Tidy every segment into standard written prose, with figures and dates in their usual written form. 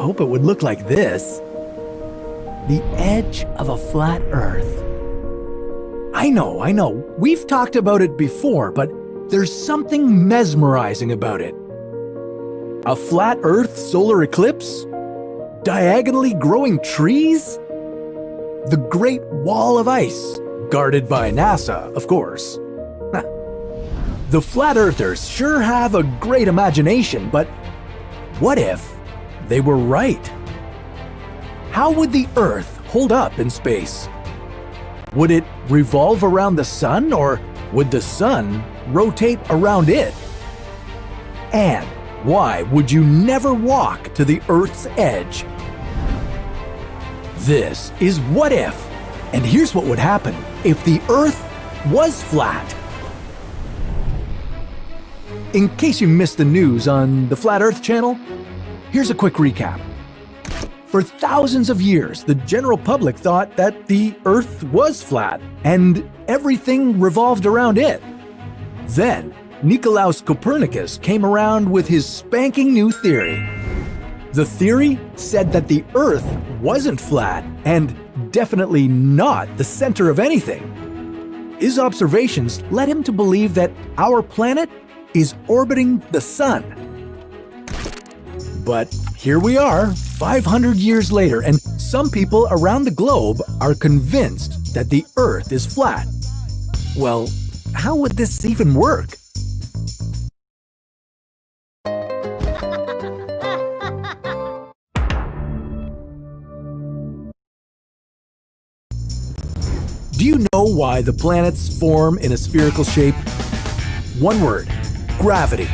hope it would look like this. The edge of a flat Earth. I know. We've talked about it before, but there's something mesmerizing about it. A flat Earth solar eclipse? Diagonally growing trees? The Great Wall of Ice, guarded by NASA, of course. The flat earthers sure have a great imagination, but what if they were right? How would the Earth hold up in space? Would it revolve around the sun, or would the sun rotate around it? And why would you never walk to the Earth's edge? This is What If, and here's what would happen if the Earth was flat. In case you missed the news on the Flat Earth channel, here's a quick recap. For thousands of years, the general public thought that the Earth was flat and everything revolved around it. Then, Nicolaus Copernicus came around with his spanking new theory. The theory said that the Earth wasn't flat and definitely not the center of anything. His observations led him to believe that our planet is orbiting the sun. But here we are, 500 years later, and some people around the globe are convinced that the Earth is flat. Well, how would this even work? Do you know why the planets form in a spherical shape? One word: gravity.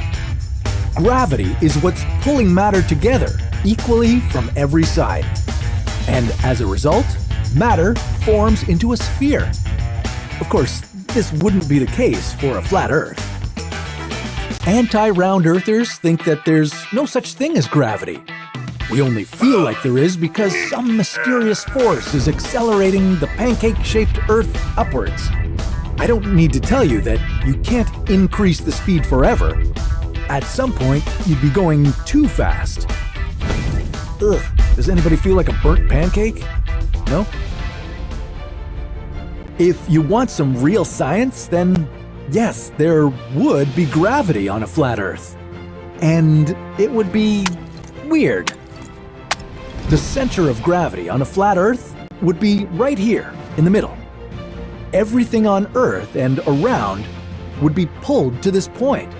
Gravity is what's pulling matter together equally from every side. And as a result, matter forms into a sphere. Of course, this wouldn't be the case for a flat Earth. Anti-round earthers think that there's no such thing as gravity. We only feel like there is because some mysterious force is accelerating the pancake-shaped Earth upwards. I don't need to tell you that you can't increase the speed forever. At some point, you'd be going too fast. Ugh, does anybody feel like a burnt pancake? No? If you want some real science, then yes, there would be gravity on a flat Earth. And it would be weird. The center of gravity on a flat Earth would be right here, in the middle. Everything on Earth and around would be pulled to this point.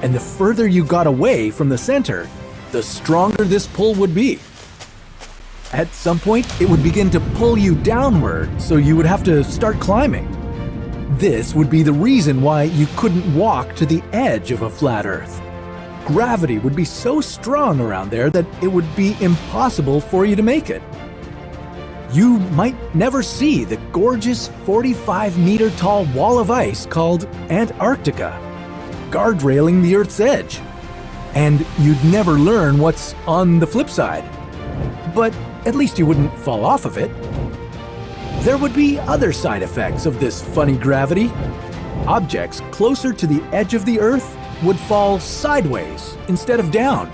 And the further you got away from the center, the stronger this pull would be. At some point, it would begin to pull you downward, so you would have to start climbing. This would be the reason why you couldn't walk to the edge of a flat Earth. Gravity would be so strong around there that it would be impossible for you to make it. You might never see the gorgeous 45-meter tall wall of ice called Antarctica, guardrailing the Earth's edge. And you'd never learn what's on the flip side. But at least you wouldn't fall off of it. There would be other side effects of this funny gravity. Objects closer to the edge of the Earth would fall sideways instead of down.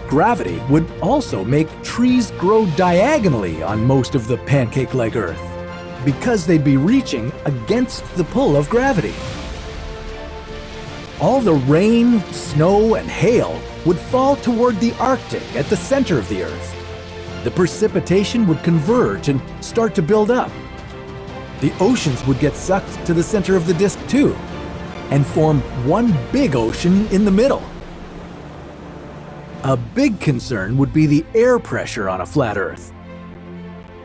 Gravity would also make trees grow diagonally on most of the pancake-like Earth, because they'd be reaching against the pull of gravity. All the rain, snow, and hail would fall toward the Arctic at the center of the Earth. The precipitation would converge and start to build up. The oceans would get sucked to the center of the disk too, and form one big ocean in the middle. A big concern would be the air pressure on a flat Earth.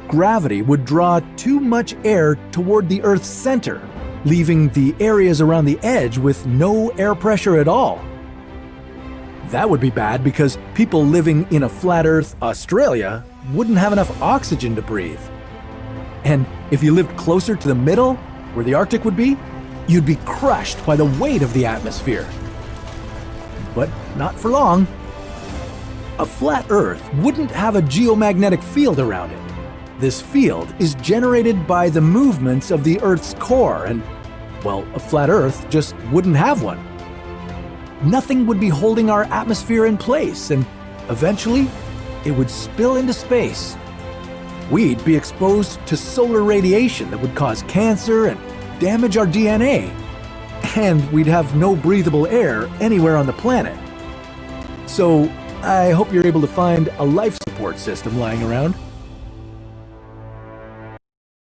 Gravity would draw too much air toward the Earth's center, leaving the areas around the edge with no air pressure at all. That would be bad because people living in a flat Earth Australia wouldn't have enough oxygen to breathe. And if you lived closer to the middle, where the Arctic would be, you'd be crushed by the weight of the atmosphere. But not for long. A flat Earth wouldn't have a geomagnetic field around it. This field is generated by the movements of the Earth's core, and, well, a flat Earth just wouldn't have one. Nothing would be holding our atmosphere in place, and eventually, it would spill into space. We'd be exposed to solar radiation that would cause cancer and damage our DNA. And we'd have no breathable air anywhere on the planet. So, I hope you're able to find a life support system lying around.